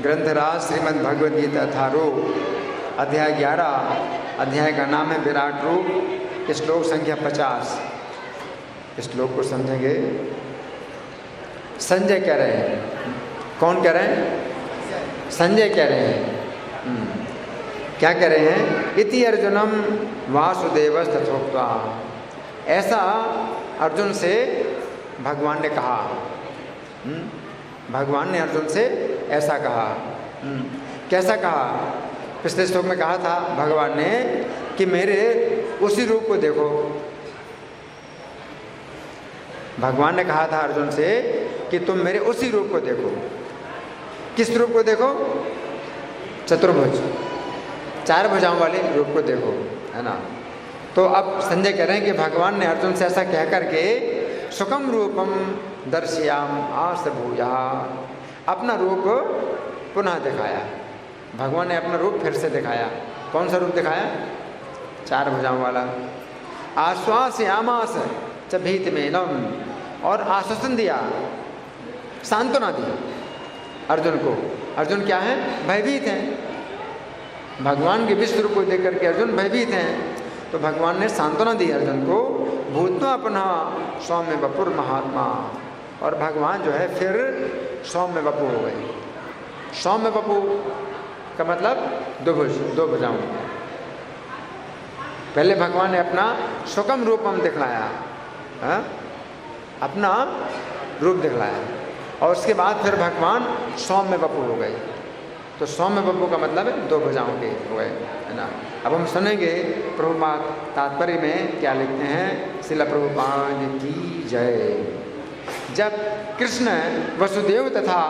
ग्रंथराज श्रीमद् भगवद गीता अथर्वण अध्याय 11, अध्याय का नाम है विराट रूप, श्लोक संख्या 50। श्लोक को समझेंगे। संजय कह रहे हैं, कौन कह रहे हैं? संजय कह रहे हैं। क्या कह रहे हैं? इति अर्जुनम वासुदेव तथोक्त्वा। ऐसा अर्जुन से भगवान ने कहा। भगवान ने अर्जुन से ऐसा कहा। कैसा कहा? पिछले श्लोक में कहा था भगवान ने कि मेरे उसी रूप को देखो। भगवान ने कहा था अर्जुन से कि तुम मेरे उसी रूप को देखो। किस रूप को देखो? चतुर्भुज, 4 भुजाओं वाले रूप को देखो, है ना। तो अब संजय कह रहे हैं कि भगवान ने अर्जुन से ऐसा कह करके सुखम रूपम दर्शयाम आस भूया, अपना रूप पुनः दिखाया। भगवान ने अपना रूप फिर से दिखाया। कौन सा रूप दिखाया? 4 भुजाओं वाला। आश्वासयामास च भीतमेनम, और आश्वासन दिया, सांत्वना दी अर्जुन को। अर्जुन क्या है? भयभीत हैं। भगवान के विश्व रूप को देख करके अर्जुन भयभीत हैं। तो भगवान ने सांत्वना दी अर्जुन को। भूत्वा पुनः सौम्य वपुर महात्मा, और भगवान जो है फिर सौम्य वपु हो गए। सौम्य वपु का मतलब दो भुजाओं। पहले भगवान ने अपना सुखम रूपम दिखलाया, अपना रूप दिखलाया, और उसके बाद फिर भगवान सौम्य वपु हो गए। तो सौम्य वपु का मतलब है 2 भुजाओं के हो गए, है ना। अब हम सुनेंगे प्रभुपाद तात्पर्य में क्या लिखते हैं। श्रील प्रभुपाद की जय। जब कृष्ण वसुदेव तथा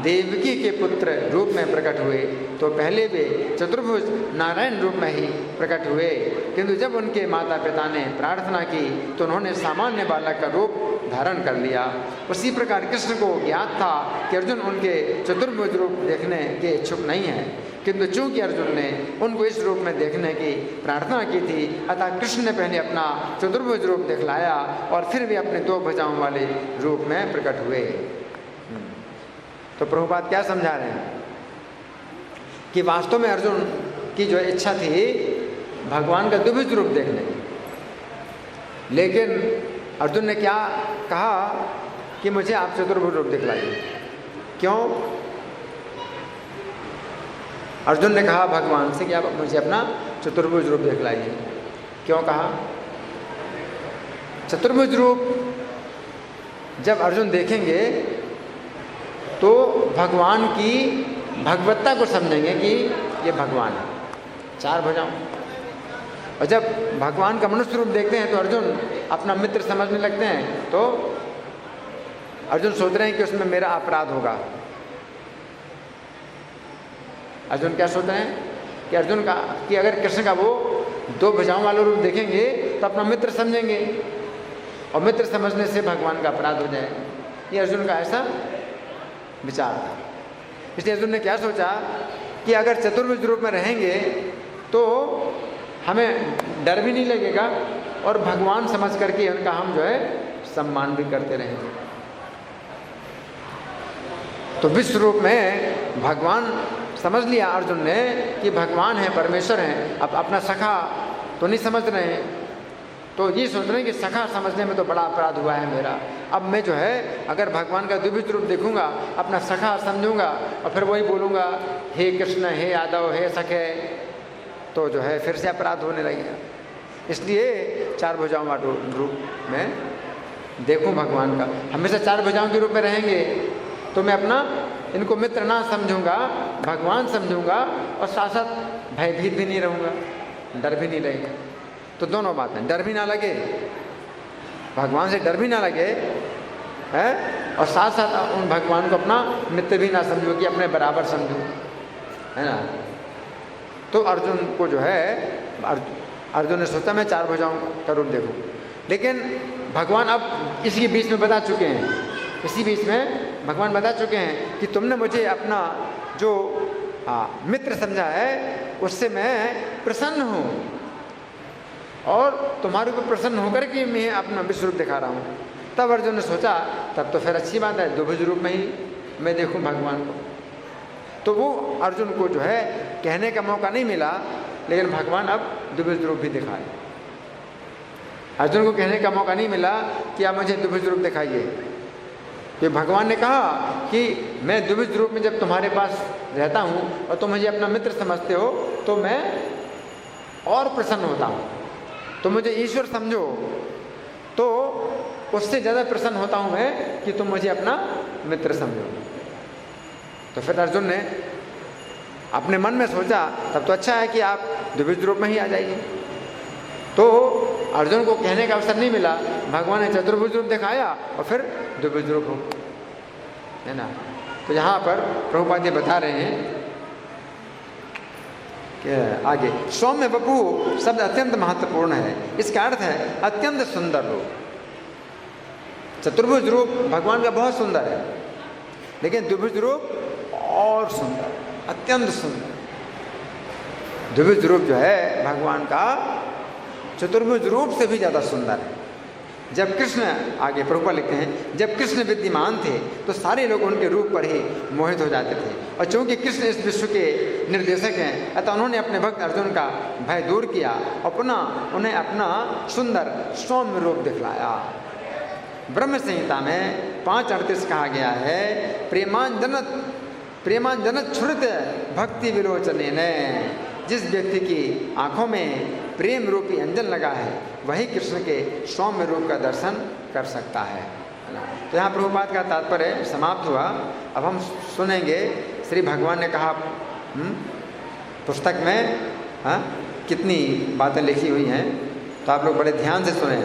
देवकी के पुत्र रूप में प्रकट हुए तो पहले वे चतुर्भुज नारायण रूप में ही प्रकट हुए, किंतु जब उनके माता पिता ने प्रार्थना की तो उन्होंने सामान्य बालक का रूप धारण कर लिया। उसी प्रकार कृष्ण को ज्ञात था कि अर्जुन उनके चतुर्भुज रूप देखने के इच्छुक नहीं है, किंतु चूंकि अर्जुन ने उनको इस रूप में देखने की प्रार्थना की थी, अतः कृष्ण ने पहले अपना चतुर्भुज रूप दिखलाया और फिर वे अपने 2 भुजाओं वाले रूप में प्रकट हुए। तो प्रभुपाद क्या समझा रहे हैं कि वास्तव में अर्जुन की जो इच्छा थी भगवान का द्विभुज रूप देखने की, लेकिन अर्जुन ने क्या कहा कि मुझे आप चतुर्भुज रूप दिखलाइए। क्यों? अर्जुन ने कहा भगवान से कि आप मुझे अपना चतुर्भुज रूप दिखलाइए। क्यों कहा? चतुर्भुज रूप जब अर्जुन देखेंगे तो भगवान की भगवत्ता को समझेंगे कि ये भगवान है, 4 भुजाओं। और जब भगवान का मनुष्य रूप देखते हैं तो अर्जुन अपना मित्र समझने लगते हैं। तो अर्जुन सोच रहे हैं कि उसमें मेरा अपराध होगा। अर्जुन क्या सोच रहे हैं कि अर्जुन का कि अगर कृष्ण का वो 2 भुजाओं वाला रूप देखेंगे तो अपना मित्र समझेंगे, और मित्र समझने से भगवान का अपराध हो जाएगा। ये अर्जुन का ऐसा विचार था। इसलिए अर्जुन ने क्या सोचा कि अगर चतुर्भुज रूप में रहेंगे तो हमें डर भी नहीं लगेगा और भगवान समझ करके उनका हम जो है सम्मान भी करते रहेंगे। तो विश्व रूप में भगवान समझ लिया अर्जुन ने कि भगवान है, परमेश्वर है। अब अपना सखा तो नहीं समझ रहे हैं, तो ये सोच रहे हैं कि सखा समझने में तो बड़ा अपराध हुआ है मेरा। अब मैं जो है अगर भगवान का द्विभुज रूप देखूंगा, अपना सखा समझूंगा और फिर वही बोलूँगा हे कृष्ण, हे यादव, हे सखे, तो जो है फिर से अपराध होने लगेगा। इसलिए 4 भुजाओं वाले रूप में देखूं भगवान का। हमेशा 4 भुजाओं के रूप में रहेंगे तो मैं अपना इनको मित्र ना समझूंगा, भगवान समझूंगा, और साथ साथ भयभीत भी नहीं रहूँगा, डर भी नहीं लगेगा। तो दोनों बातें, डर भी ना लगे, भगवान से डर भी ना लगे है, और साथ साथ उन भगवान को अपना मित्र भी ना समझो कि अपने बराबर समझो, है ना। तो अर्जुन को जो है अर्जुन ने सोचा मैं 4 भुजाओं का रूप देखूं, लेकिन भगवान अब इसी बीच में बता चुके हैं, इसी बीच में भगवान बता चुके हैं कि तुमने मुझे अपना जो मित्र समझा है उससे मैं प्रसन्न हूँ, और तुम्हारे ऊपर प्रसन्न होकर के मैं अपना विश्व रूप दिखा रहा हूँ। तब अर्जुन ने सोचा तब तो फिर अच्छी बात है, द्विभुज रूप में ही मैं देखूँ भगवान को। तो वो अर्जुन को जो है कहने का मौका नहीं मिला, लेकिन भगवान अब द्विभुज रूप भी दिखाए। अर्जुन को कहने का मौका नहीं मिला कि आप मुझे द्विभुज रूप दिखाइए, कि भगवान ने कहा कि मैं द्विभुज रूप में जब तुम्हारे पास रहता हूँ और तुम मुझे अपना मित्र समझते हो तो मैं और प्रसन्न होता हूँ। तो मुझे ईश्वर समझो तो उससे ज़्यादा प्रसन्न होता हूँ मैं कि तुम मुझे अपना मित्र समझो। तो फिर अर्जुन ने अपने मन में सोचा तब तो अच्छा है कि आप द्विभुज रूप में ही आ जाइए। तो अर्जुन को कहने का अवसर नहीं मिला, भगवान ने चतुर्भुज रूप दिखाया और फिर द्विभुज रूप हो, है ना। तो यहाँ पर प्रभुपाद बता रहे हैं कि आगे सौम्य वपु शब्द अत्यंत महत्वपूर्ण है। इसका अर्थ है अत्यंत सुंदर रूप। चतुर्भुज रूप भगवान का बहुत सुंदर है, लेकिन द्विभुज रूप और सुंदर, अत्यंत सुंदर। द्विभुज रूप जो है भगवान का चतुर्भुज रूप से भी ज़्यादा सुंदर है। जब कृष्ण, आगे प्रभुपाद लिखते हैं, जब कृष्ण विद्यमान थे तो सारे लोग उनके रूप पर ही मोहित हो जाते थे। और चूंकि कृष्ण इस विश्व के निर्देशक हैं, अतः उन्होंने अपने भक्त अर्जुन का भय दूर किया और पुनः उन्हें अपना सुंदर सौम्य रूप दिखलाया। ब्रह्म संहिता में 5:38 कहा गया है, प्रेमांजनत छुरित भक्ति विलोचने ने। जिस व्यक्ति की आंखों में प्रेम रूपी अंजन लगा है वही कृष्ण के सौम्य रूप का दर्शन कर सकता है। तो यहाँ प्रभुपाद का तात्पर्य समाप्त हुआ। अब हम सुनेंगे श्री भगवान ने कहा पुस्तक में कितनी बातें लिखी हुई हैं, तो आप लोग बड़े ध्यान से सुने।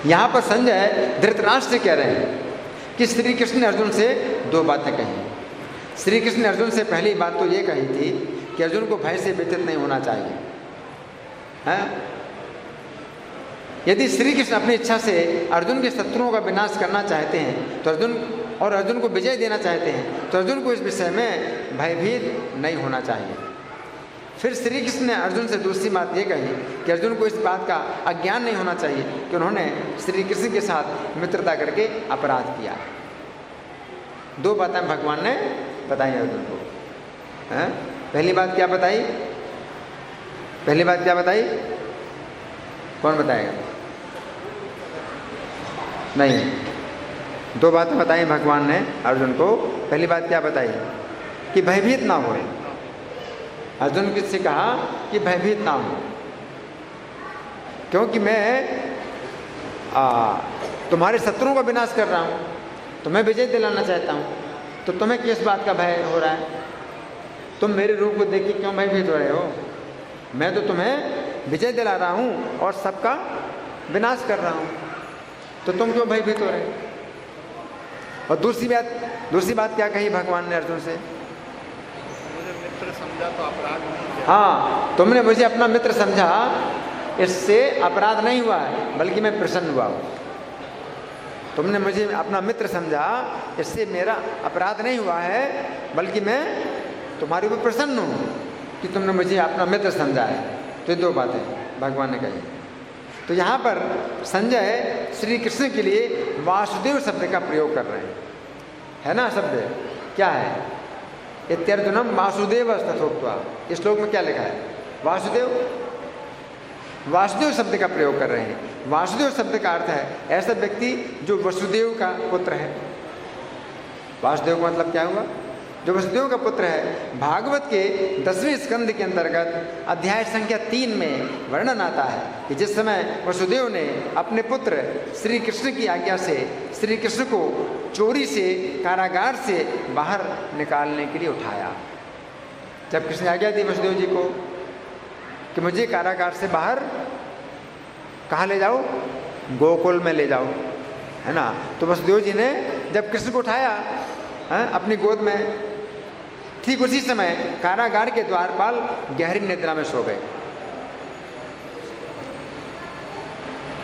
यहाँ पर संजय धृतराष्ट्र से कह रहे हैं कि श्री कृष्ण ने अर्जुन से 2 बातें कही। श्री कृष्ण ने अर्जुन से पहली बात तो ये कही थी कि अर्जुन को भय से व्यथित नहीं होना चाहिए, है? यदि श्री कृष्ण अपनी इच्छा से अर्जुन के शत्रुओं का विनाश करना चाहते हैं तो अर्जुन को विजय देना चाहते हैं तो अर्जुन को इस विषय में भयभीत नहीं होना चाहिए। फिर श्री कृष्ण ने अर्जुन से दूसरी बात ये कही कि अर्जुन को इस बात का अज्ञान नहीं होना चाहिए कि उन्होंने श्री कृष्ण के साथ मित्रता करके अपराध किया। 2 बातें भगवान ने बताई अर्जुन को, हैं? पहली बात क्या बताई? पहली बात क्या बताई? कौन बताएगा? नहीं, 2 बातें बताई भगवान ने अर्जुन को। पहली बात क्या बताई? कि भयभीत ना हो। अर्जुन किससे कहा कि भयभीत ना हो, क्योंकि मैं तुम्हारे शत्रुओं का विनाश कर रहा हूँ, तो मैं विजय दिलाना चाहता हूँ। तो तुम्हें किस बात का भय हो रहा है? तुम मेरे रूप को देख के क्यों भयभीत हो रहे हो? मैं तो तुम्हें विजय दिला रहा हूँ और सबका विनाश कर रहा हूँ, तो तुम क्यों भयभीत हो रहे हो? और दूसरी बात क्या कही भगवान ने अर्जुन से? मुझे मित्र समझा तो अपराध नहीं किया। हाँ, तुमने मुझे अपना मित्र समझा, इससे अपराध नहीं हुआ है बल्कि मैं प्रसन्न हुआ हूँ। तुमने मुझे अपना मित्र समझा, इससे मेरा अपराध नहीं हुआ है बल्कि मैं तुम्हारे ऊपर प्रसन्न हूँ कि तुमने मुझे अपना मित्र समझा है। तो ये 2 बातें भगवान ने कही। तो यहाँ पर संजय श्री कृष्ण के लिए वासुदेव शब्द का प्रयोग कर रहे हैं, है ना। शब्द क्या है? इत्यर्जुनम वासुदेव तथोक्त्वा। इस श्लोक में क्या लिखा है? वासुदेव शब्द का प्रयोग कर रहे हैं। वासुदेव शब्द का अर्थ है ऐसा व्यक्ति जो वसुदेव का पुत्र है। वासुदेव का मतलब क्या हुआ? जो वसुदेव का पुत्र है। भागवत के 10वें स्कंद के अंतर्गत अध्याय संख्या 3 में वर्णन आता है कि जिस समय वसुदेव ने अपने पुत्र श्री कृष्ण की आज्ञा से श्री कृष्ण को चोरी से कारागार से बाहर निकालने के लिए उठाया। जब कृष्ण आज्ञा दी वसुदेव जी को कि मुझे कारागार से बाहर कहाँ ले जाओ? गोकुल में ले जाओ, है ना। तो वसुदेव जी ने जब कृष्ण को उठाया अपनी गोद में, ठीक उसी समय कारागार के द्वारपाल गहरी निद्रा में सो गए,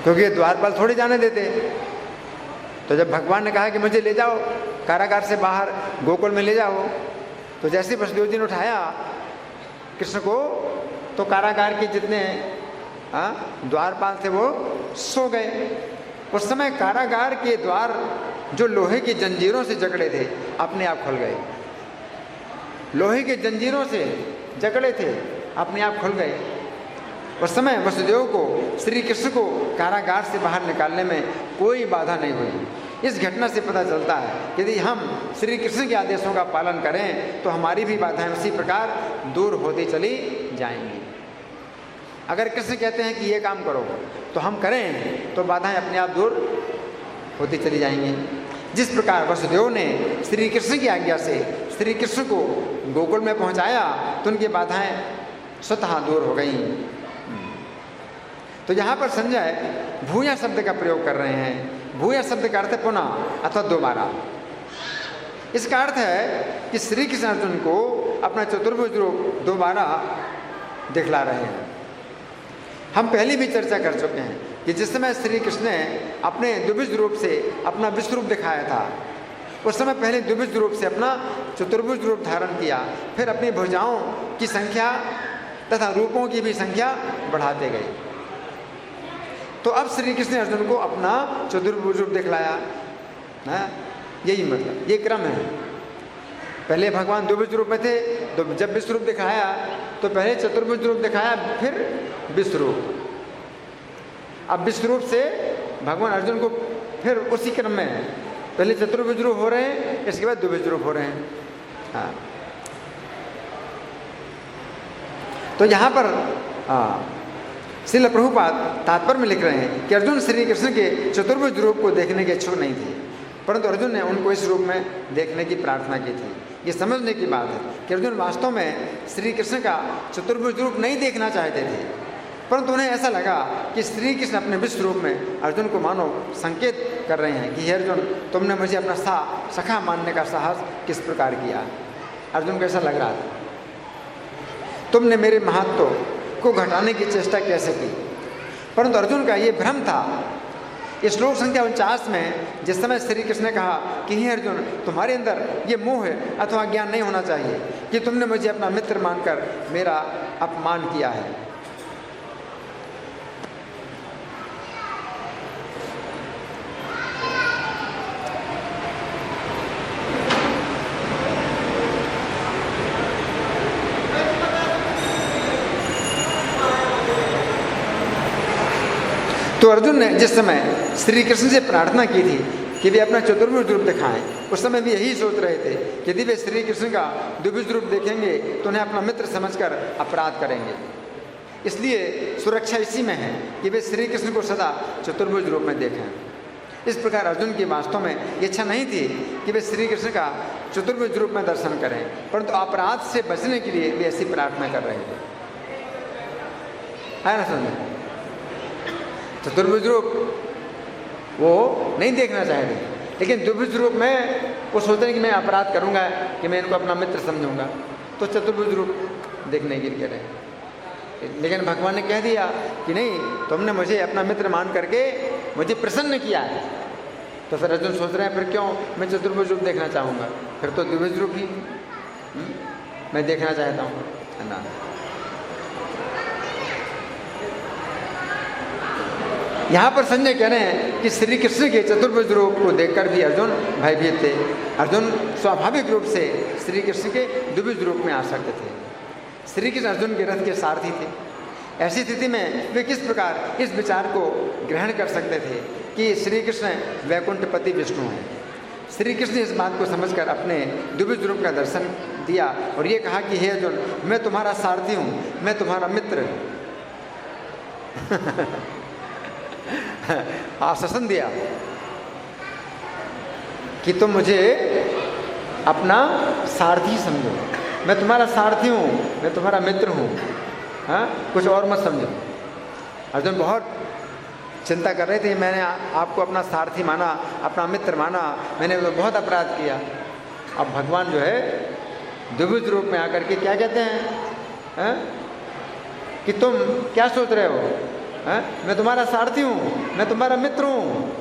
क्योंकि द्वारपाल थोड़ी जाने देते। तो जब भगवान ने कहा कि मुझे ले जाओ कारागार से बाहर, गोकुल में ले जाओ, तो जैसे वसुदेव जी ने उठाया कृष्ण को, तो कारागार के जितने द्वारपाल थे वो सो गए। उस समय कारागार के द्वार जो लोहे की जंजीरों से जकड़े थे अपने आप खुल गए। लोहे की जंजीरों से जकड़े थे, अपने आप खुल गए। उस समय वसुदेव को श्री कृष्ण को कारागार से बाहर निकालने में कोई बाधा नहीं हुई। इस घटना से पता चलता है कि यदि हम श्री कृष्ण के आदेशों का पालन करें तो हमारी भी बाधाएं उसी प्रकार दूर होती चली जाएंगी। अगर कृष्ण कहते हैं कि ये काम करो तो हम करें तो बाधाएं अपने आप दूर होती चली जाएंगी। जिस प्रकार वसुदेव ने श्री कृष्ण की आज्ञा से श्री कृष्ण को गोकुल में पहुंचाया तो उनकी बाधाएं स्वतः दूर हो गई। तो यहाँ पर संजय भूया शब्द का प्रयोग कर रहे हैं। भूया शब्द का अर्थ है पुनः अथवा दोबारा। इसका अर्थ है कि श्री कृष्ण अर्जुन को अपना चतुर्भुज रूप दोबारा दिखला रहे हैं। हम पहले भी चर्चा कर चुके हैं कि जिस समय श्री कृष्ण ने अपने द्विभुज रूप से अपना विश्व रूप दिखाया था, उस समय पहले द्विभुज रूप से अपना चतुर्भुज रूप धारण किया, फिर अपनी भुजाओं की संख्या तथा रूपों की भी संख्या बढ़ाते गए। तो अब श्री कृष्ण ने अर्जुन को अपना चतुर्भुज रूप दिखलाया है। यही मतलब ये क्रम है। पहले भगवान द्विभुज रूप में थे, तो जब विश्व रूप दिखाया तो पहले चतुर्भुज रूप दिखाया, फिर विश्व रूप। अब विश्व रूप से भगवान अर्जुन को फिर उसी क्रम में पहले चतुर्भुज रूप हो रहे हैं, इसके बाद द्विभुज रूप हो रहे हैं। हाँ, तो यहाँ पर श्रील प्रभुपाद तात्पर्य में लिख रहे हैं कि अर्जुन श्री कृष्ण के चतुर्भुज रूप को देखने के इच्छुक नहीं थे, परंतु अर्जुन ने उनको इस रूप में देखने की प्रार्थना की थी। ये समझने की बात है कि अर्जुन वास्तव में श्री कृष्ण का चतुर्भुज रूप नहीं देखना चाहते थे, परंतु उन्हें ऐसा लगा कि श्री कृष्ण अपने विश्व रूप में अर्जुन को मानो संकेत कर रहे हैं कि हे अर्जुन, तुमने मुझे अपना सखा मानने का साहस किस प्रकार किया। अर्जुन को ऐसा लग रहा था, तुमने मेरे महत्व को घटाने की चेष्टा कैसे की। परंतु अर्जुन का ये भ्रम था। इस श्लोक संख्या 49 में जिस समय श्री कृष्ण ने कहा कि हे अर्जुन, तुम्हारे अंदर ये मोह अथवा ज्ञान नहीं होना चाहिए कि तुमने मुझे अपना मित्र मानकर मेरा अपमान किया है। तो अर्जुन ने जिस समय श्री कृष्ण से प्रार्थना की थी कि वे अपना चतुर्भुज रूप दिखाएं, उस समय भी यही सोच रहे थे कि यदि वे श्री कृष्ण का द्विभुज रूप देखेंगे तो उन्हें अपना मित्र समझकर अपराध करेंगे। इसलिए सुरक्षा इसी में है कि वे श्री कृष्ण को सदा चतुर्भुज रूप में देखें। इस प्रकार अर्जुन की वास्तव में ये इच्छा नहीं थी कि वे श्री कृष्ण का चतुर्भुज रूप में दर्शन करें, परंतु अपराध से बचने के लिए वे ऐसी प्रार्थना कर रहे थे। है ना समझे? चतुर्भुज रूप वो नहीं देखना चाहते, लेकिन द्विभुज रूप में वो सोचते हैं कि मैं अपराध करूंगा, कि मैं इनको अपना मित्र समझूंगा, तो चतुर्भुज रूप देखने के लिए कह रहे। लेकिन भगवान ने कह दिया कि नहीं, तुमने मुझे अपना मित्र मान करके मुझे प्रसन्न किया है। तो फिर अर्जुन सोच रहे हैं फिर क्यों मैं चतुर्भुज रूप देखना चाहूँगा, फिर तो द्विभुज रूप ही मैं देखना चाहता हूँ, है ना। यहाँ पर संजय कह रहे हैं कि श्री कृष्ण के चतुर्भुज रूप को देखकर भी अर्जुन भयभीत थे। अर्जुन स्वाभाविक रूप से श्री कृष्ण के द्विभुज रूप में आ सकते थे। श्री कृष्ण अर्जुन के रथ के सारथी थे। ऐसी स्थिति में वे किस प्रकार इस विचार को ग्रहण कर सकते थे कि श्री कृष्ण वैकुंठपति विष्णु हैं। श्री कृष्ण ने इस बात को समझकर अपने द्विभुज रूप का दर्शन दिया और ये कहा कि हे अर्जुन, मैं तुम्हारा सारथी हूँ, मैं तुम्हारा मित्र आश्वासन दिया कि तुम मुझे अपना सारथी समझो, मैं तुम्हारा सारथी हूँ, मैं तुम्हारा मित्र हूँ, हाँ, कुछ और मत समझो। अर्जुन बहुत चिंता कर रहे थे, मैंने आपको अपना सारथी माना, अपना मित्र माना, मैंने तो बहुत अपराध किया। अब भगवान जो है द्विभुज रूप में आकर के क्या कहते हैं, कि तुम क्या सोच रहे हो, है? मैं तुम्हारा सारथी हूँ, मैं तुम्हारा मित्र हूँ,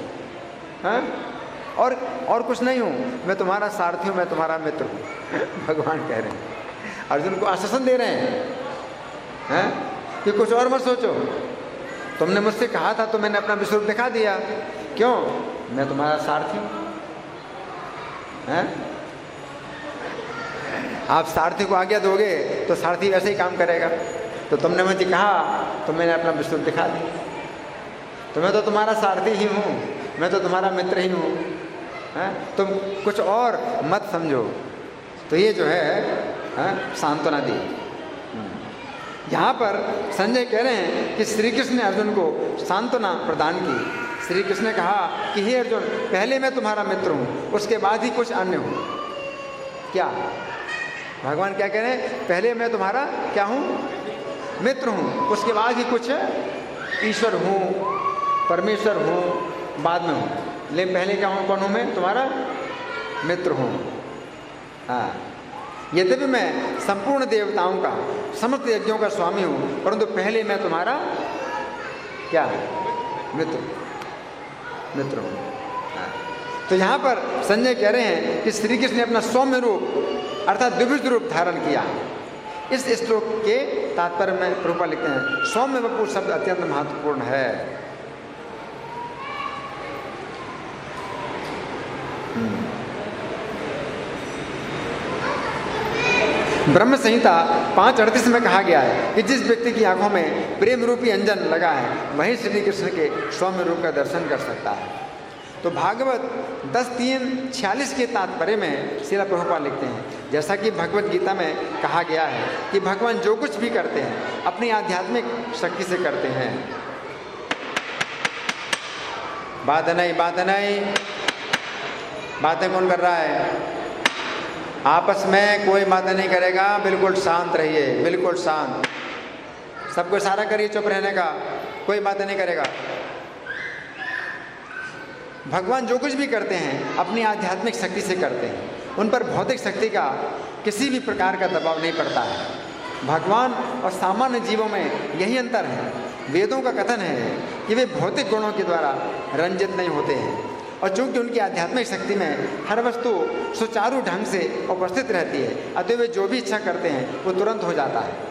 और कुछ नहीं हूँ, मैं तुम्हारा सारथी हूँ, मैं तुम्हारा मित्र हूँ। भगवान कह रहे हैं, अर्जुन को आश्वासन दे रहे हैं, कि कुछ और मत सोचो, तुमने मुझसे कहा था तो मैंने अपना विश्व रूप दिखा दिया, क्यों, मैं तुम्हारा सारथी हूँ, हैं? आप सारथी को आज्ञा दोगे तो सारथी वैसे ही काम करेगा। तो तुमने मुझे कहा तो मैंने अपना पिस्तौल दिखा दी। तो मैं तो तुम्हारा सारथी ही हूँ, मैं तो तुम्हारा मित्र ही हूँ, हैं? तुम कुछ और मत समझो। तो ये जो है सांत्वना दी। यहाँ पर संजय कह रहे हैं कि श्री कृष्ण ने अर्जुन को सांत्वना प्रदान की। श्री कृष्ण ने कहा कि हे अर्जुन, पहले मैं तुम्हारा मित्र हूँ, उसके बाद ही कुछ अन्य हूँ। क्या भगवान क्या कह रहे हैं? पहले मैं तुम्हारा क्या हूँ? मित्र हूँ, उसके बाद ही कुछ ईश्वर हूँ, परमेश्वर हूँ, बाद में हूँ। लेकिन पहले क्या हूँ? कौन हूँ? मैं तुम्हारा मित्र हूँ। हाँ, यद्यपि मैं संपूर्ण देवताओं का, समस्त यज्ञों का स्वामी हूँ, परंतु पहले मैं तुम्हारा क्या? मित्र हूँ। हाँ। तो यहाँ पर संजय कह रहे हैं कि श्री कृष्ण ने अपना सौम्य रूप अर्थात द्विभुज रूप धारण किया। इस श्लोक के तात्पर्य में प्रभुपाद लिखते हैं, सौम्य वपु शब्द अत्यंत महत्वपूर्ण है। ब्रह्म संहिता 5:38 में कहा गया है कि जिस व्यक्ति की आंखों में प्रेम रूपी अंजन लगा है वही श्री कृष्ण के सौम्य रूप का दर्शन कर सकता है। तो भागवत 10:3-46 के तात्पर्य में श्रील प्रभुपाद लिखते हैं, जैसा कि भगवत गीता में कहा गया है कि भगवान जो कुछ भी करते हैं अपनी आध्यात्मिक शक्ति से करते हैं। बात नहीं, बातें कौन कर रहा है? आपस में कोई बातें नहीं करेगा, बिल्कुल शांत रहिए, बिल्कुल शांत। सबको इशारा करिए चुप रहने का, कोई बातें नहीं करेगा। भगवान जो कुछ भी करते हैं अपनी आध्यात्मिक शक्ति से करते हैं, उन पर भौतिक शक्ति का किसी भी प्रकार का दबाव नहीं पड़ता है। भगवान और सामान्य जीवों में यही अंतर है। वेदों का कथन है कि वे भौतिक गुणों के द्वारा रंजित नहीं होते हैं, और चूंकि उनकी आध्यात्मिक शक्ति में हर वस्तु सुचारू ढंग से उपस्थित रहती है, अतः वे जो भी इच्छा करते हैं वो तुरंत हो जाता है।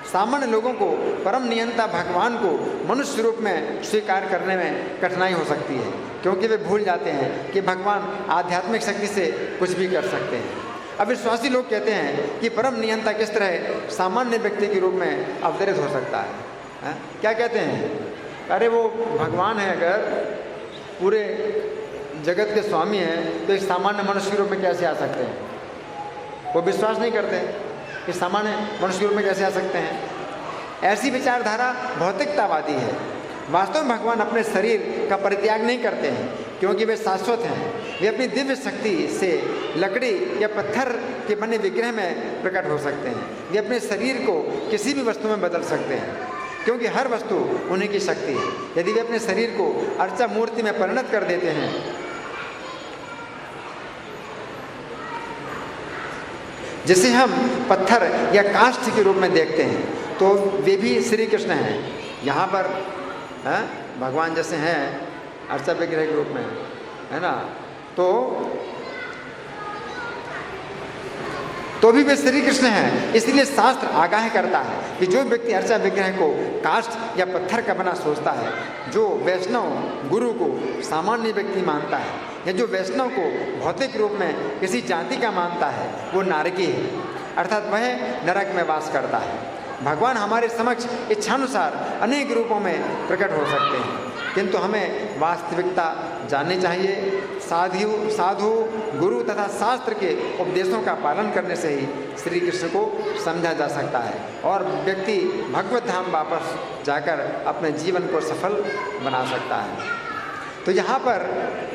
सामान्य लोगों को परम नियंता भगवान को मनुष्य रूप में स्वीकार करने में कठिनाई हो सकती है, क्योंकि वे भूल जाते हैं कि भगवान आध्यात्मिक शक्ति से कुछ भी कर सकते हैं। अविश्वासी लोग कहते हैं कि परम नियंता किस तरह सामान्य व्यक्ति के रूप में अवतरित हो सकता है? क्या कहते हैं? अरे वो भगवान है, अगर पूरे जगत के स्वामी हैं तो एक सामान्य मनुष्य के रूप में कैसे आ सकते हैं? वो विश्वास नहीं करते कि सामान्य मनुष्य के रूप में कैसे आ सकते हैं। ऐसी विचारधारा भौतिकतावादी है। वास्तव में भगवान अपने शरीर का परित्याग नहीं करते हैं, क्योंकि वे शाश्वत हैं। वे अपनी दिव्य शक्ति से लकड़ी या पत्थर के बने विग्रह में प्रकट हो सकते हैं। वे अपने शरीर को किसी भी वस्तु में बदल सकते हैं, क्योंकि हर वस्तु उन्हीं की शक्ति है। यदि वे अपने शरीर को अर्चा मूर्ति में परिणत कर देते हैं, जिसे हम पत्थर या काष्ठ के रूप में देखते हैं, तो वे भी श्री कृष्ण हैं। यहाँ पर भगवान जैसे हैं अर्चा विग्रह के रूप में, है ना, तो भी वे श्री कृष्ण हैं। इसलिए शास्त्र आगाह करता है कि जो व्यक्ति अर्चा विग्रह को काष्ठ या पत्थर का बना सोचता है, जो वैष्णव गुरु को सामान्य व्यक्ति मानता है, या जो वैष्णव को भौतिक रूप में किसी जाति का मानता है, वो नारकी है, अर्थात वह नरक में वास करता है। भगवान हमारे समक्ष इच्छानुसार अनेक रूपों में प्रकट हो सकते हैं, किंतु हमें वास्तविकता जाननी चाहिए। साधु गुरु तथा शास्त्र के उपदेशों का पालन करने से ही श्री कृष्ण को समझा जा सकता है, और व्यक्ति भगवत धाम वापस जाकर अपने जीवन को सफल बना सकता है। तो यहाँ पर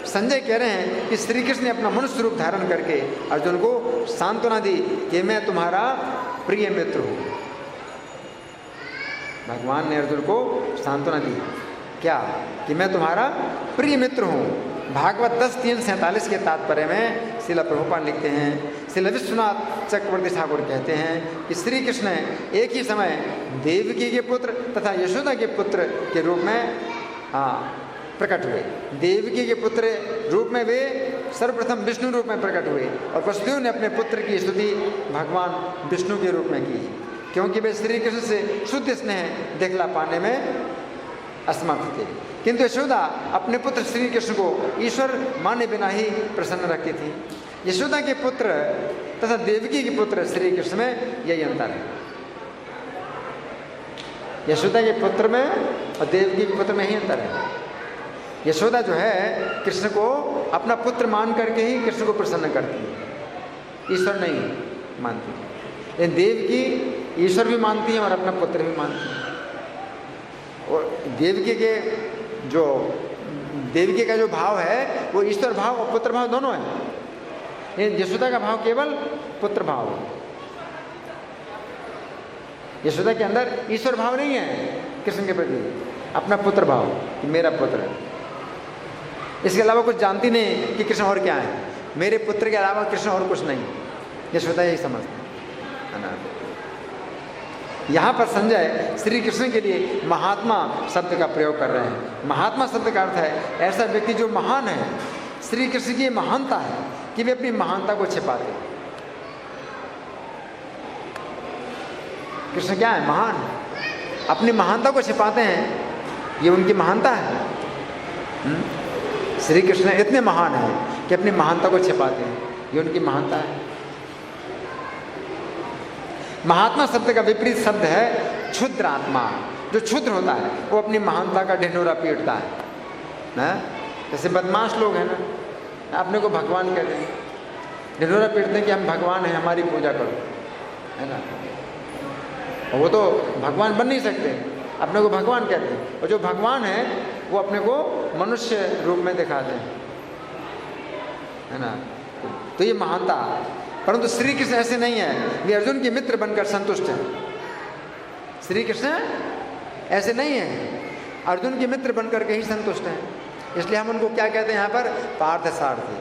संजय कह रहे हैं कि श्री कृष्ण ने अपना मनुष्य रूप धारण करके अर्जुन को सांत्वना दी कि मैं तुम्हारा प्रिय मित्र हूँ। भगवान ने अर्जुन को सांत्वना दी क्या? कि मैं तुम्हारा प्रिय मित्र हूँ। भागवत 10:3-47 के तात्पर्य में श्रील प्रभुपाद लिखते हैं, श्रील विश्वनाथ चक्रवर्ती ठाकुर कहते हैं कि श्री कृष्ण एक ही समय देवकी के पुत्र तथा यशोदा के पुत्र के रूप में प्रकट हुए। देवकी के पुत्र रूप में वे सर्वप्रथम विष्णु रूप में प्रकट हुए, और वसुदेव ने अपने पुत्र की स्तुति भगवान विष्णु के रूप में की, क्योंकि वे श्री कृष्ण से शुद्ध स्नेह दिखला पाने में असमर्थ थे। किंतु यशोदा अपने पुत्र श्री कृष्ण को ईश्वर माने बिना ही प्रसन्न रखती थी। यशोदा के पुत्र तथा देवकी के पुत्र श्री कृष्ण में यही अंतर है। यशोदा के पुत्र में और देवकी के पुत्र में ही अंतर है। यशोदा जो है कृष्ण को अपना पुत्र मान करके ही कृष्ण को प्रसन्न करती है, ईश्वर नहीं मानती। लेकिन देवकी ईश्वर भी मानती है और अपना पुत्र भी मानती है। और देवकी का जो भाव है वो ईश्वर भाव और पुत्र भाव दोनों है। लेकिन यशोदा का भाव केवल पुत्र भाव है। यशोदा के अंदर ईश्वर भाव नहीं है कृष्ण के प्रति, अपना पुत्र भाव कि मेरा पुत्र है। इसके अलावा कुछ जानती नहीं कि कृष्ण और क्या है, मेरे पुत्र के अलावा कृष्ण और कुछ नहीं। यशोदा यही समझती है ना। यहाँ पर संजय श्री कृष्ण के लिए महात्मा शब्द का प्रयोग कर रहे हैं। महात्मा शब्द का अर्थ है ऐसा व्यक्ति जो महान है। श्री कृष्ण की महानता है कि वे अपनी महानता को छिपाते हैं। कृष्ण क्या है? महान। अपनी महानता को छिपाते हैं, ये उनकी महानता है। श्री कृष्ण इतने महान हैं कि अपनी महानता को छिपाते हैं, ये उनकी महानता है। महात्मा शब्द का विपरीत शब्द है क्षुद्र आत्मा। जो क्षुद्र होता है वो अपनी महानता का ढिंढोरा पीटता है ना। जैसे बदमाश लोग हैं ना, अपने को भगवान कहते हैं, ढिंढोरा पीटते हैं कि हम भगवान हैं, हमारी पूजा करो, है ना। और वो तो भगवान बन नहीं सकते, अपने को भगवान कहते हैं। और जो भगवान है वो अपने को मनुष्य रूप में दिखाते हैं, है ना। तो ये महानता। परंतु श्री कृष्ण ऐसे नहीं है, वे अर्जुन के मित्र बनकर संतुष्ट हैं। श्री कृष्ण ऐसे नहीं है, अर्जुन के मित्र बनकर के ही संतुष्ट हैं। इसलिए हम उनको क्या कहते हैं यहाँ पर? पार्थ सारथी।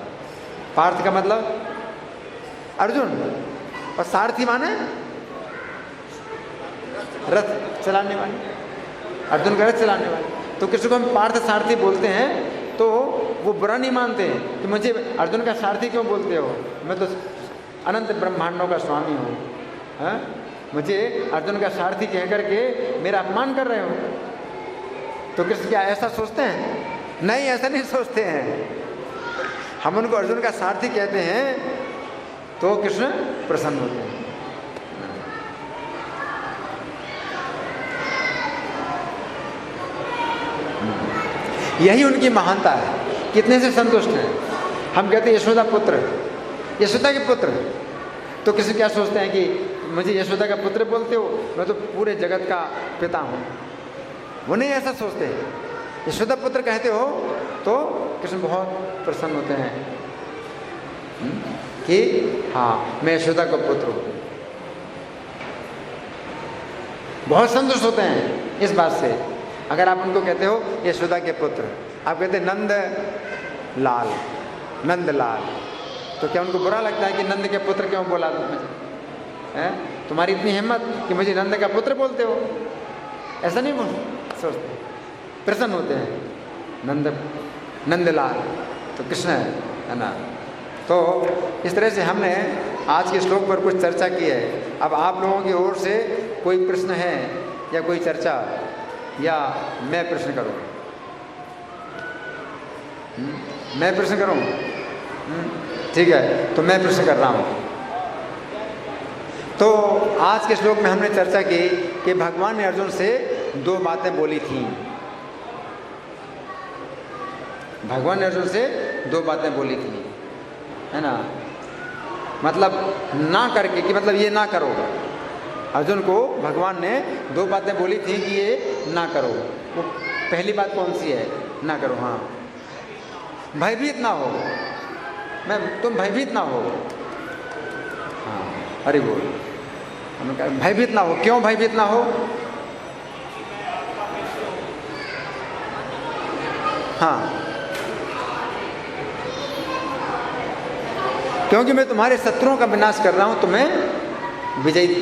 पार्थ का मतलब अर्जुन, और सारथी माने रथ चलाने वाले, अर्जुन का रथ चलाने वाले। तो कृष्ण को हम पार्थ सारथी बोलते हैं तो वो बुरा नहीं मानते कि मुझे अर्जुन का सारथी क्यों बोलते हो, मैं तो अनंत ब्रह्मांडों का स्वामी हूँ, हाँ? मुझे अर्जुन का सारथी कह करके मेरा अपमान कर रहे हो। तो कृष्ण क्या ऐसा सोचते हैं? नहीं, ऐसा नहीं सोचते हैं। हम उनको अर्जुन का सारथी कहते हैं तो कृष्ण प्रसन्न होते हैं। यही उनकी महानता है, कितने से संतुष्ट हैं। हम कहते हैं यशोदा पुत्र, यशोदा के पुत्र। तो किसी क्या सोचते हैं कि मुझे यशोदा का पुत्र बोलते हो, मैं तो पूरे जगत का पिता हूँ। वो नहीं ऐसा सोचते। यशोदा पुत्र कहते हो तो कृष्ण बहुत प्रसन्न होते हैं कि हाँ, मैं यशोदा का पुत्र हूँ। बहुत संतुष्ट होते हैं इस बात से। अगर आप उनको कहते हो यशोदा के पुत्र, आप कहते हैं नंद लाल, नंद लाल, तो क्या उनको बुरा लगता है कि नंद के पुत्र क्यों बोला मुझे? हैं? तुम्हारी इतनी हिम्मत कि मुझे नंद का पुत्र बोलते हो? ऐसा नहीं बोल सोचते, प्रसन्न होते हैं। नंदलाल तो कृष्ण है ना। तो इस तरह से हमने आज के श्लोक पर कुछ चर्चा की है। अब आप लोगों की ओर से कोई प्रश्न है या कोई चर्चा, या मैं प्रश्न करूं? मैं प्रश्न करूं? ठीक है, तो मैं प्रश्न कर रहा हूं। तो आज के श्लोक में हमने चर्चा की कि भगवान ने अर्जुन से दो बातें बोली थी। भगवान ने अर्जुन से दो बातें बोली थी, है ना। मतलब ना करके, कि मतलब ये ना करो। अर्जुन को भगवान ने दो बातें बोली थी कि ये ना करो। वो पहली बात कौन सी है? ना करो, हाँ, भयभीत ना हो, तुम भयभीत ना हो। हाँ, अरे बोल, हमने कहा भयभीत ना हो। क्यों भयभीत ना हो? हाँ, क्योंकि मैं तुम्हारे शत्रुओं का विनाश कर रहा हूं, तुम्हें विजयी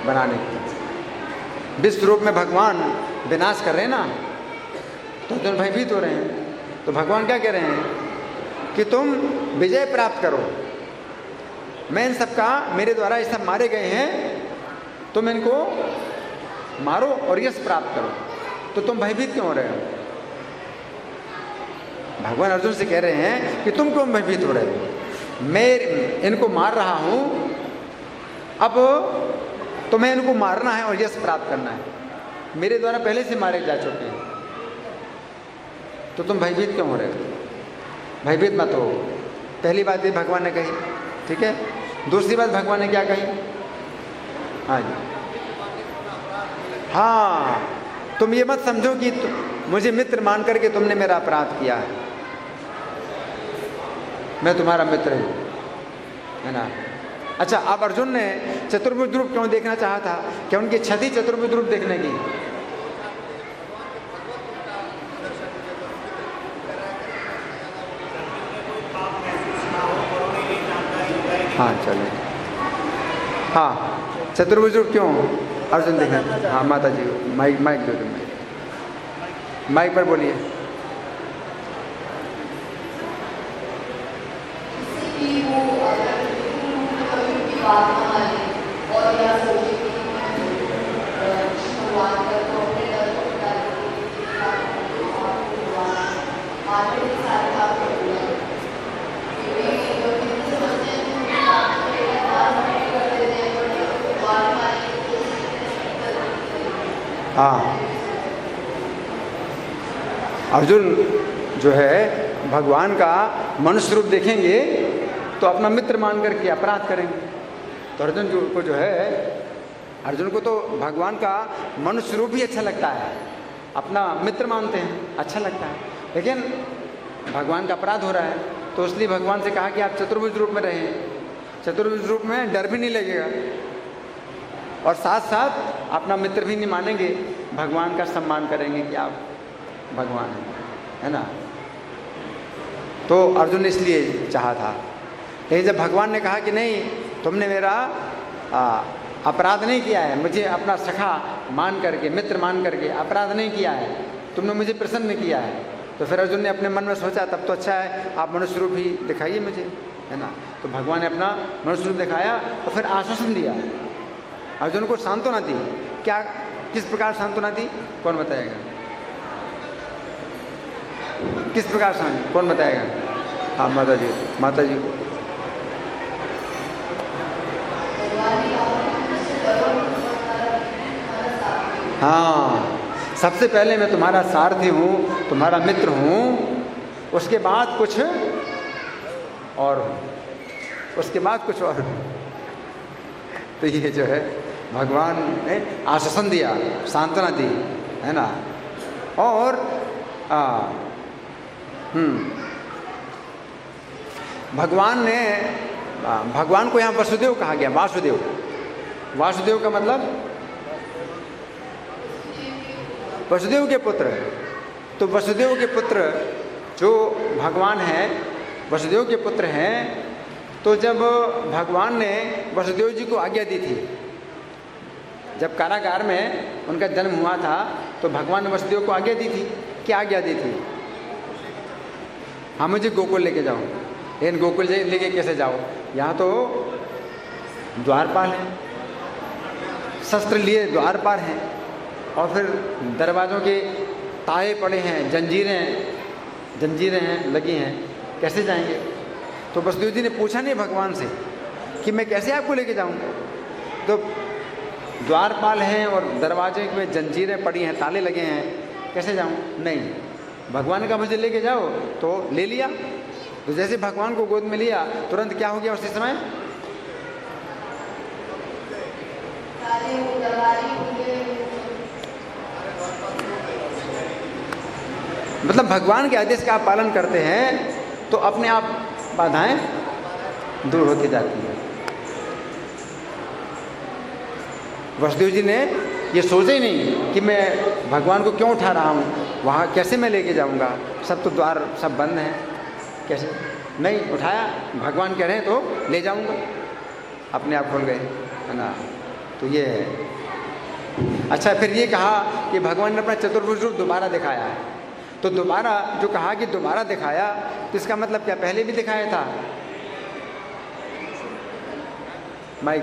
बनाने की। विश्व रूप में भगवान विनाश कर रहे हैं ना, तो तुम भयभीत हो रहे हैं। तो भगवान क्या कह रहे हैं कि तुम विजय प्राप्त करो। मैं इन सब का, मेरे द्वारा ये सब मारे गए हैं, तुम इनको मारो और यश प्राप्त करो। तो तुम भयभीत क्यों हो रहे हो? भगवान अर्जुन से कह रहे हैं कि तुम क्यों भयभीत हो रहे हो? मैं इनको मार रहा हूं, अब तुम्हें इनको मारना है और यश प्राप्त करना है। मेरे द्वारा पहले से मारे जा चुके हैं, तो तुम भयभीत क्यों हो रहे हो? भयभीत मत हो। पहली बात ये भगवान ने कही, ठीक है। दूसरी बात भगवान ने क्या कही? हाँ जी, हाँ, तुम ये मत समझो कि मुझे मित्र मान करके तुमने मेरा अपराध किया है। मैं तुम्हारा मित्र हूं, है ना। अच्छा, अब अर्जुन ने चतुर्भुज रूप क्यों देखना चाहा था? क्या उनकी इच्छा थी चतुर्भुज रूप देखने की? हाँ चलो, हाँ, चतुर्भुज रूप क्यों अर्जुन देखना? हाँ माता जी, माइक दो, तुम माइक पर बोलिए। हाँ, अर्जुन जो है भगवान का मनुष्य रूप देखेंगे तो अपना मित्र मान करके अपराध करेंगे। तो अर्जुन को जो है, अर्जुन को तो भगवान का मनुष्य रूप ही अच्छा लगता है, अपना मित्र मानते हैं, अच्छा लगता है। लेकिन भगवान का अपराध हो रहा है, तो इसलिए भगवान से कहा कि आप चतुर्भुज रूप में रहें। चतुर्भुज रूप में डर भी नहीं लगेगा और साथ साथ अपना मित्र भी नहीं मानेंगे, भगवान का सम्मान करेंगे कि आप भगवान हैं, है ना। तो अर्जुन ने इसलिए चाहा था। लेकिन जब भगवान ने कहा कि नहीं, तुमने मेरा अपराध नहीं किया है, मुझे अपना सखा मान करके, मित्र मान करके अपराध नहीं किया है, तुमने मुझे प्रसन्न किया है, तो फिर अर्जुन ने अपने मन में सोचा तब तो अच्छा है, आप मनुष्य रूप ही दिखाइए मुझे, है ना। तो भगवान ने अपना मनुष्य रूप दिखाया और फिर आश्वासन दिया, अर्जुन को सांत्वना दी। क्या, किस प्रकार सांत्वना दी, कौन बताएगा? किस प्रकार सांत्वना, कौन बताएगा? हाँ माता जी, माता जी। हाँ, सबसे पहले मैं तुम्हारा सारथी हूँ, तुम्हारा मित्र हूँ, उसके बाद कुछ और हूँ, उसके बाद कुछ और हूँ। तो ये जो है भगवान ने आश्वासन दिया, सांत्वना दी, है ना। और भगवान को यहाँ वसुदेव कहा गया, वासुदेव। वासुदेव का मतलब वसुदेव के पुत्र। तो वसुदेव के पुत्र जो भगवान हैं, वसुदेव के पुत्र हैं। तो जब भगवान ने वसुदेव जी को आज्ञा दी थी, जब कारागार में उनका जन्म हुआ था, तो भगवान ने वसुदेव को आज्ञा दी थी। क्या आज्ञा दी थी? हाँ, मुझे गोकुल लेके जाओ। लेकिन गोकुल लेके कैसे जाओ? यहाँ तो द्वारपाल हैं, शस्त्र लिए द्वारपाल हैं, और फिर दरवाज़ों के ताले पड़े हैं, जंजीरें हैं लगी हैं, कैसे जाएंगे? तो वसुदेव जी ने पूछा नहीं भगवान से कि मैं कैसे आपको लेके जाऊँ? तो द्वारपाल हैं और दरवाजे में जंजीरें पड़ी हैं, ताले लगे हैं, कैसे जाऊँ? नहीं, भगवान ने कहा मुझे लेके जाओ, तो ले लिया। तो जैसे भगवान को गोद में लिया, तुरंत क्या हो गया उसी समय? मतलब भगवान के आदेश का आप पालन करते हैं तो अपने आप बाधाएं दूर होती जाती हैं। वसुदेव जी ने ये सोचा ही नहीं कि मैं भगवान को क्यों उठा रहा हूँ, वहाँ कैसे मैं लेके जाऊँगा, सब तो द्वार सब बंद हैं, कैसे? नहीं उठाया, भगवान कह रहे हैं तो ले जाऊँगा, अपने आप खोल गए, है ना। तो ये है। अच्छा, फिर ये कहा कि भगवान ने अपना चतुर्भुज रूप दोबारा दिखाया है। तो दोबारा जो कहा कि दोबारा दिखाया, तो इसका मतलब क्या पहले भी दिखाया था? माइक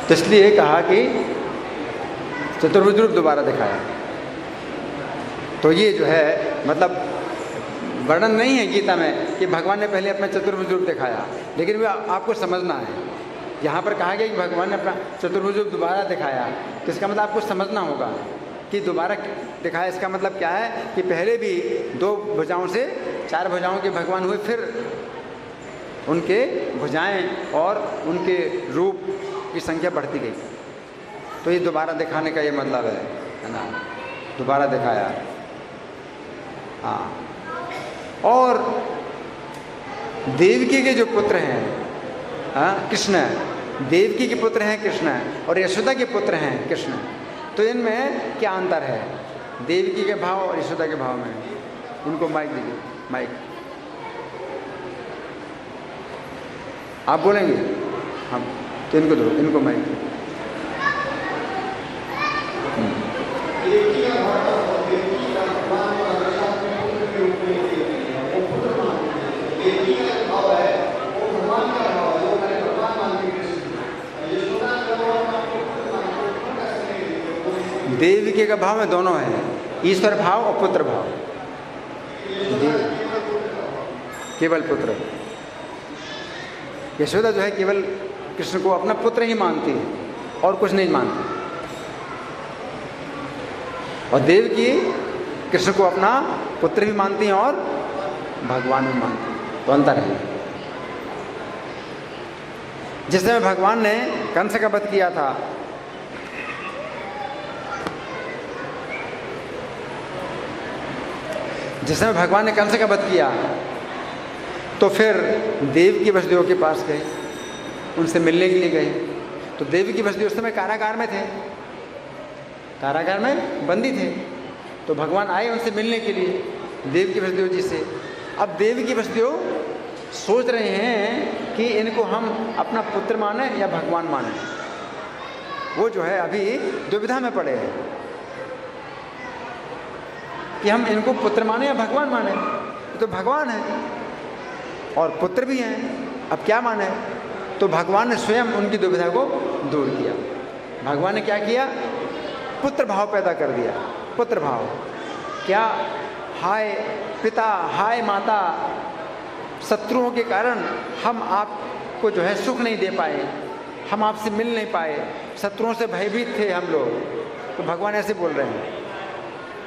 तो इसलिए कहा कि चतुर्भुज रूप दोबारा दिखाया। तो ये जो है मतलब वर्णन नहीं है गीता में कि भगवान ने पहले अपना चतुर्भुज रूप दिखाया, लेकिन वो आपको समझना है। यहाँ पर कहा गया कि भगवान ने अपना चतुर्भुज रूप दोबारा दिखाया, तो इसका मतलब आपको समझना होगा कि दोबारा दिखाया इसका मतलब क्या है कि पहले भी 2 भुजाओं से 4 भुजाओं के भगवान हुए, फिर उनके भुजाएं और उनके रूप की संख्या बढ़ती गई। तो ये दोबारा दिखाने का ये मतलब है ना, दोबारा दिखाया। हाँ, और देवकी के जो पुत्र हैं, हाँ, कृष्ण, देवकी के पुत्र हैं कृष्ण और यशोदा के पुत्र हैं कृष्ण। तो इनमें क्या अंतर है देवकी के भाव और यशोदा के भाव में? इनको माइक दीजिए, माइक। आप बोलेंगे? हाँ, तो इनको दो, इनको माइक दो। देवकी का भाव में दोनों है, ईश्वर भाव और पुत्र भाव। केवल पुत्र। यशोदा जो है केवल कृष्ण को अपना पुत्र ही मानती है और कुछ नहीं मानती, और देवकी कृष्ण को अपना पुत्र भी मानती हैं और भगवान भी मानती हैं। तो अंतर है। जिस समय भगवान ने कंस का वध किया था, जिस समय भगवान ने कंस का वध किया, तो फिर देवकी वसुदेव के पास गए, उनसे मिलने के लिए गए। तो देवकी वसुदेव उस समय कारागार में थे, कारागार में बंदी थे। तो भगवान आए उनसे मिलने के लिए, देवकी वसुदेव जी से। अब देवकी वसुदेव सोच रहे हैं कि इनको हम अपना पुत्र माने या भगवान माने। वो जो है अभी दुविधा में पड़े हैं कि हम इनको पुत्र माने या भगवान माने। तो भगवान है और पुत्र भी हैं, अब क्या माने? तो भगवान ने स्वयं उनकी दुविधा को दूर किया। भगवान ने क्या किया? पुत्र भाव पैदा कर दिया। पुत्र भाव क्या? हाय पिता, हाय माता, शत्रुओं के कारण हम आपको जो है सुख नहीं दे पाए, हम आपसे मिल नहीं पाए, शत्रुओं से भयभीत थे हम लोग। तो भगवान ऐसे बोल रहे हैं,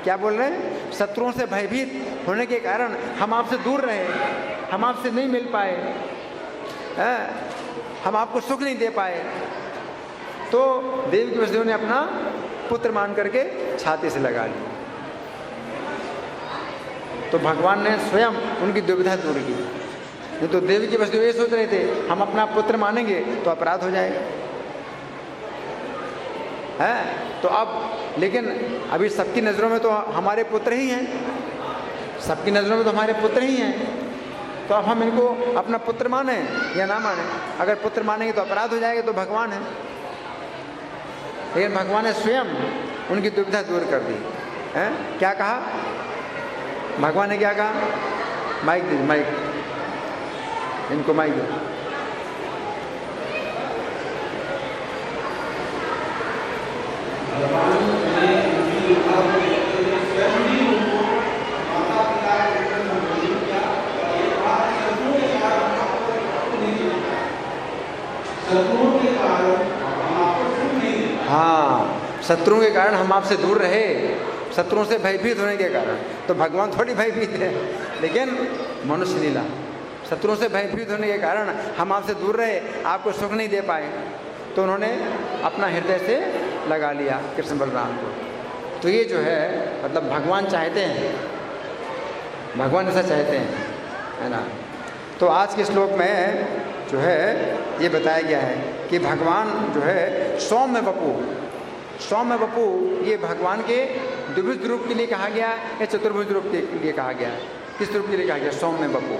क्या बोल रहे हैं? शत्रुओं से भयभीत होने के कारण हम आपसे दूर रहे, हम आपसे नहीं मिल पाए, हम आपको सुख नहीं दे पाए। तो देवकी वसुदेव ने अपना पुत्र मान करके छाती से लगा लिया। तो भगवान ने स्वयं उनकी दुविधा दूर की। नहीं तो देवकी वसुदेव ये सोच रहे थे हम अपना पुत्र मानेंगे तो अपराध हो जाएगा, है? तो अब लेकिन अभी सबकी नज़रों में तो हमारे पुत्र ही हैं, सबकी नज़रों में तो हमारे पुत्र ही हैं। तो अब हम इनको अपना पुत्र माने या ना माने? अगर पुत्र मानेंगे तो अपराध हो जाएगा, तो भगवान है। लेकिन भगवान ने स्वयं उनकी दुविधा दूर कर दी है। क्या कहा भगवान ने? क्या कहा? माइक दीजिए, माइक, इनको माइक दो। हाँ, शत्रुओं के कारण हम आपसे दूर रहे, शत्रुओं से भयभीत होने के कारण। तो भगवान थोड़ी भयभीत है, लेकिन मनुष्य लीला, शत्रुओं से भयभीत होने के कारण हम आपसे दूर रहे, आपको सुख नहीं दे पाए। तो उन्होंने अपना हृदय से लगा लिया कृष्ण बलराम को। तो ये जो है मतलब भगवान चाहते हैं, भगवान ऐसा चाहते हैं, है ना। तो आज के श्लोक में जो है ये बताया गया है कि भगवान जो है सौम्य वपु, सौम्य वपु ये भगवान के द्विभुज रूप के लिए कहा गया या चतुर्भुज रूप के लिए कहा गया? किस रूप के लिए कहा गया? सौम्य वपु,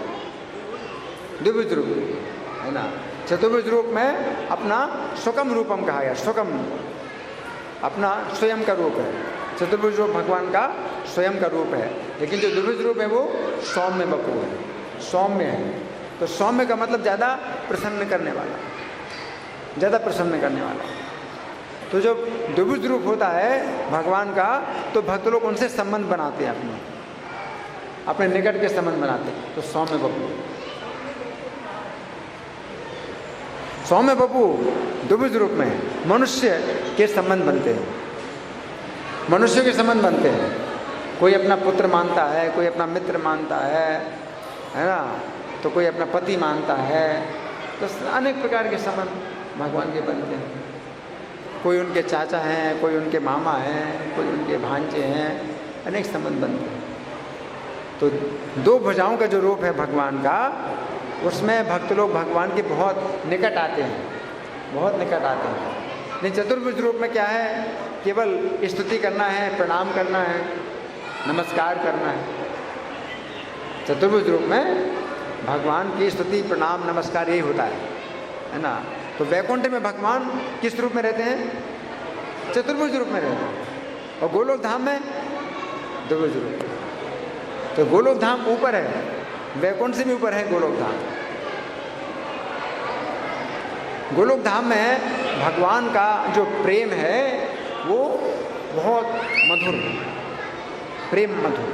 द्विभुज रूप, है ना। चतुर्भुज रूप में अपना सुकम रूपम कहा गया, सुकम अपना स्वयं का रूप है। चतुर्भुज रूप भगवान का स्वयं का रूप है, लेकिन जो द्विभुज रूप है वो सौम्य वपु है, सौम्य है। तो सौम्य का मतलब ज़्यादा प्रसन्न करने वाला, ज़्यादा प्रसन्न करने वाला। तो जब द्विभुज रूप होता है भगवान का, तो भक्त लोग उनसे संबंध बनाते हैं, अपने निकट के संबंध बनाते हैं। तो सौम्य बपू, सौम्य बपू द्विभुज रूप में मनुष्य के संबंध बनते हैं, मनुष्यों के संबंध बनते हैं। कोई अपना पुत्र मानता है, कोई अपना मित्र मानता है ना, तो कोई अपना पति मानता है, तो अनेक प्रकार के संबंध भगवान के बनते हैं। कोई उनके चाचा हैं, कोई उनके मामा हैं, कोई उनके भांजे हैं, अनेक संबंध बनते हैं। तो दो भुजाओं का जो रूप है भगवान का, उसमें भक्त लोग भगवान के बहुत निकट आते हैं, बहुत निकट आते हैं। नहीं, चतुर्भुज रूप में क्या है, केवल स्तुति करना है, प्रणाम करना है, नमस्कार करना है। चतुर्भुज रूप में भगवान की स्तुति प्रणाम नमस्कार यही होता है ना। तो वैकुंठ में भगवान किस रूप में रहते हैं, चतुर्भुज रूप में रहते हैं, और गोलोक धाम में द्विभुज रूप। तो गोलोक धाम ऊपर है, वैकुंठ से भी ऊपर है गोलोक धाम। गोलोक धाम में भगवान का जो प्रेम है वो बहुत मधुर, प्रेम मधुर।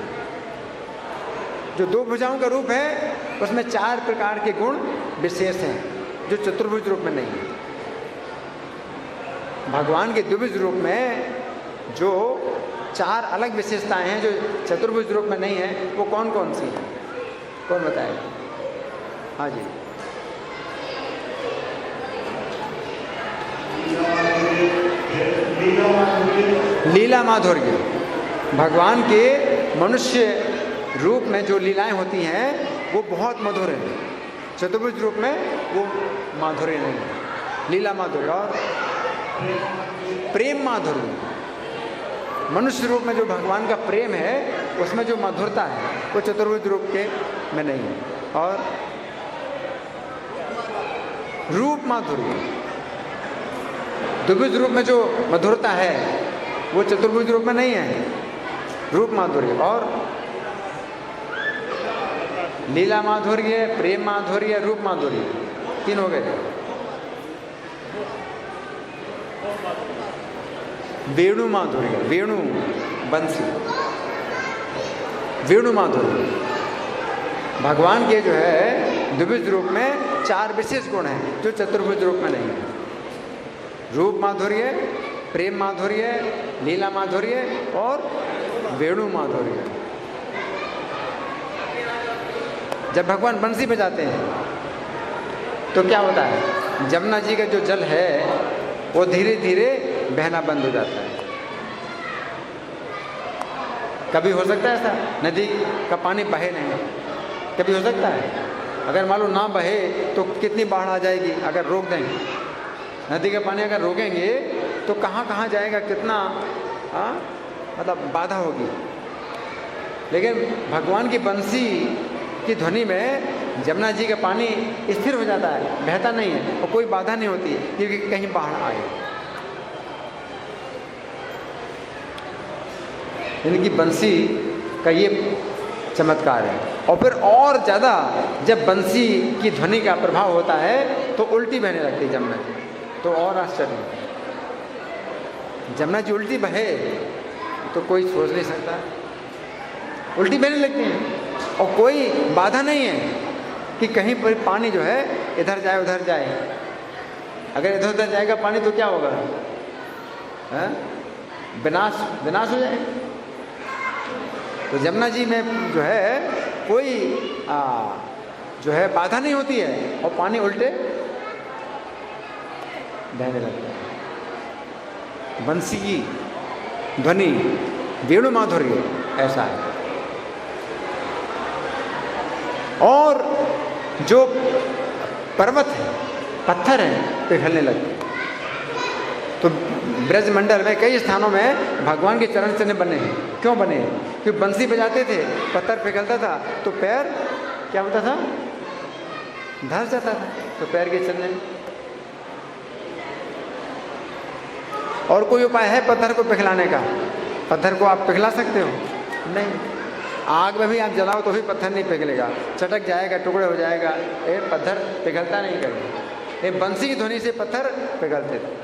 जो दो भुजाओं का रूप है उसमें 4 प्रकार के गुण विशेष हैं जो चतुर्भुज रूप में नहीं है। भगवान के द्विभुज रूप में जो 4 अलग विशेषताएं हैं जो चतुर्भुज रूप में नहीं है, वो कौन कौन सी हैं, कौन बताएगा? हाँ जी। लीला माधुर्य, भगवान के मनुष्य रूप में जो लीलाएं होती हैं वो बहुत मधुर है। चतुर्भुज रूप में वो माधुर्य नहीं है, लीला माधुर्य। और प्रेम माधुर्य, मनुष्य रूप में जो भगवान का प्रेम है उसमें जो मधुरता है वो चतुर्भुज रूप के में नहीं है। और रूप माधुर्य, द्विभुज रूप में जो मधुरता है वो चतुर्भुज रूप में नहीं है, रूप माधुर्य। और लीला माधुर्य, प्रेम माधुर्य, रूप माधुर्य, 3 हो गए। वेणु माधुर्य, वेणु बंसी, वेणु माधुर्य। भगवान के जो है द्विभुज रूप में 4 विशेष गुण हैं जो चतुर्भुज रूप में नहीं है। रूप माधुर्य, प्रेम माधुर्य, लीला माधुर्य और वेणु माधुर्य। जब भगवान बंसी बजाते हैं तो क्या होता है, जमुना जी का जो जल है वो धीरे धीरे बहना बंद हो जाता है। कभी हो सकता है ऐसा, नदी का पानी बहे नहीं, कभी हो सकता है। अगर मान लो ना बहे तो कितनी बाढ़ आ जाएगी अगर रोक देंगे। नदी का पानी अगर रोकेंगे तो कहाँ कहाँ जाएगा, कितना मतलब बाधा होगी। लेकिन भगवान की बंसी की ध्वनि में जमुना जी का पानी स्थिर हो जाता है, बहता नहीं है और कोई बाधा नहीं होती है क्योंकि कहीं बाढ़ आए। इनकी बंसी का ये चमत्कार है। और फिर और ज़्यादा जब बंसी की ध्वनि का प्रभाव होता है तो उल्टी बहने लगती है जमुना जी, तो और आश्चर्य। जमुना जी उल्टी बहे तो कोई सोच नहीं सकता, उल्टी बहने लगती हैं और कोई बाधा नहीं है कि कहीं पर पानी जो है इधर जाए उधर जाए। अगर इधर उधर जाएगा पानी तो क्या होगा, विनाश हो जाएगा। तो जमुना जी में जो है कोई जो है बाधा नहीं होती है और पानी उल्टे बहने लगता है। बंसी की ध्वनि, वेणु माधुर्य ऐसा है। और जो पर्वत है, पत्थर हैं, पिघलने लगते। तो ब्रज मंडल में कई स्थानों में भगवान के चरण चिन्ह बने हैं। क्यों बने हैं? क्योंकि बंसी बजाते थे, पत्थर पिघलता था तो पैर क्या होता था, धंस जाता था, तो पैर के चिन्ह। और कोई उपाय है पत्थर को पिघलाने का? पत्थर को आप पिघला सकते हो? नहीं। आग में भी आप जलाओ तो भी पत्थर नहीं पिघलेगा, चटक जाएगा, टुकड़े हो जाएगा। ये पत्थर पिघलता नहीं कभी। ये बंसी की ध्वनि से पत्थर पिघलते थे।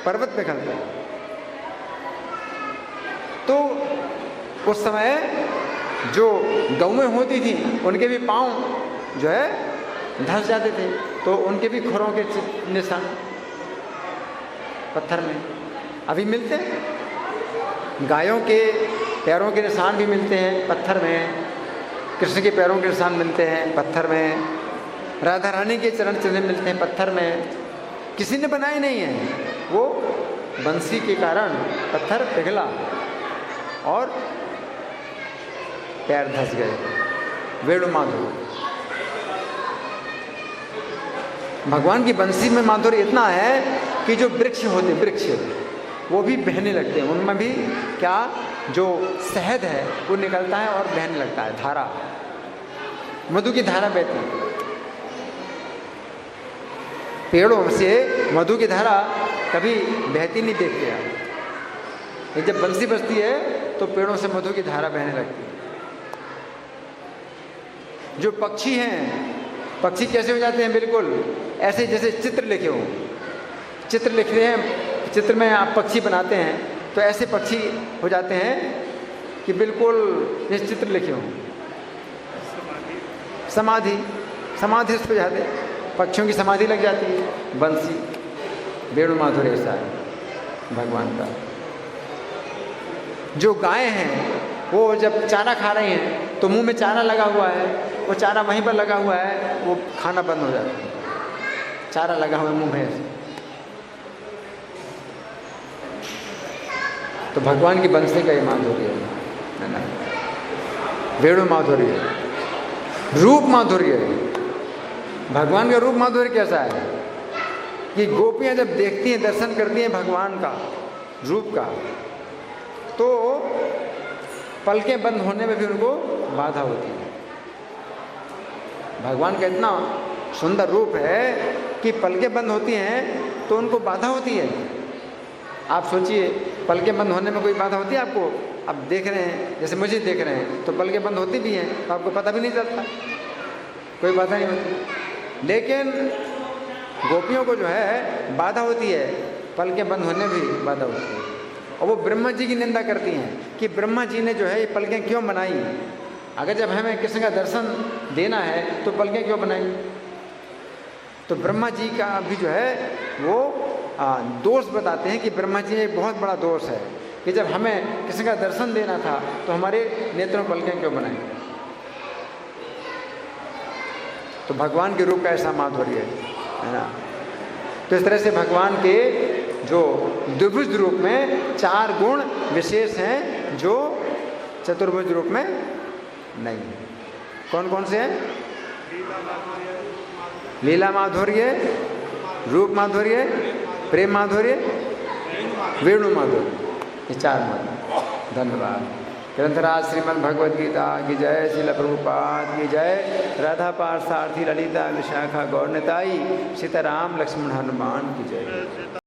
पर्वत पिघलता है। तो उस समय जो गौएं होती थी उनके भी पाँव जो है धंस जाते थे, तो उनके भी खुरों के निशान पत्थर में अभी मिलते हैं। गायों के पैरों के निशान भी मिलते हैं पत्थर में, कृष्ण के पैरों के निशान मिलते हैं पत्थर में, राधा रानी के चरण चिन्ह मिलते हैं पत्थर में। किसी ने बनाए नहीं है, वो बंसी के कारण पत्थर पिघला और पैर धंस गए। वेणु माधुर्य, भगवान की बंसी में माधुर्य इतना है कि जो वृक्ष होते, वृक्ष वो भी बहने लगते हैं, उनमें भी क्या जो शहद है वो निकलता है और बहने लगता है, धारा, मधु की धारा बहती है। पेड़ों से मधु की धारा कभी बहती नहीं देखते आप। जब बंसी बजती है तो पेड़ों से मधु की धारा बहने लगती है। जो पक्षी हैं, पक्षी कैसे हो जाते हैं? बिल्कुल ऐसे जैसे चित्र लिखे हो, चित्र लिख रहे हैं, चित्र में आप पक्षी बनाते हैं तो ऐसे पक्षी हो जाते हैं कि बिल्कुल जैसे चित्र लिखे हो। समाधि, समाधि हो जाते हैं, पक्षियों की समाधि लग जाती है। बंसी वेणु माधुर्य ऐसा है भगवान का। जो गायें हैं वो जब चारा खा रही हैं तो मुंह में चारा लगा हुआ है, वो चारा वहीं पर लगा हुआ है, वो खाना बंद हो जाता है, चारा लगा हुआ है मुंह में। तो भगवान की बंसी का ये माधुर्य है ना, वेणु माधुर्य। रूप माधुर्य, भगवान का रूप माधुर्य कैसा है कि गोपियां जब देखती हैं, दर्शन करती हैं भगवान का रूप का, तो पलकें बंद होने में भी उनको बाधा होती है। भगवान का इतना सुंदर रूप है कि पलकें बंद होती हैं तो उनको बाधा होती है। आप सोचिए, पलकें बंद होने में कोई बाधा होती है आपको? आप देख रहे हैं, जैसे मुझे देख रहे हैं तो पलकें बंद होती भी हैं तो आपको पता भी नहीं चलता, कोई बाधा नहीं होती। लेकिन गोपियों को जो है बाधा होती है, पलकें बंद होने में भी बाधा होती है। और वो ब्रह्मा जी की निंदा करती हैं कि ब्रह्मा जी ने जो है ये पलकें क्यों बनाई? अगर जब हमें कृष्ण का दर्शन देना है तो पलकें क्यों बनाई? तो ब्रह्मा जी का भी जो है वो दोष बताते हैं कि ब्रह्मा जी एक बहुत बड़ा दोष है कि जब हमें कृष्ण का दर्शन देना था तो हमारे नेत्रों में पलकें क्यों बनाई? तो भगवान के रूप का ऐसा माधुर्य है ना। तो इस तरह से भगवान के जो द्विभुज रूप में 4 गुण विशेष हैं जो चतुर्भुज रूप में नहीं है। कौन कौन से हैं? लीला माधुर्य, रूप माधुर्य, प्रेम माधुर्य, वेणु माधुर्य, ये 4 माधुर्य। धन्यवाद। ग्रंथराज श्रीमद् भगवद गीता की जय, श्रील प्रभुपाद की जय, राधा पार्थसारथी ललिता विशाखा गौर निताई, सीताराम लक्ष्मण हनुमान की जय।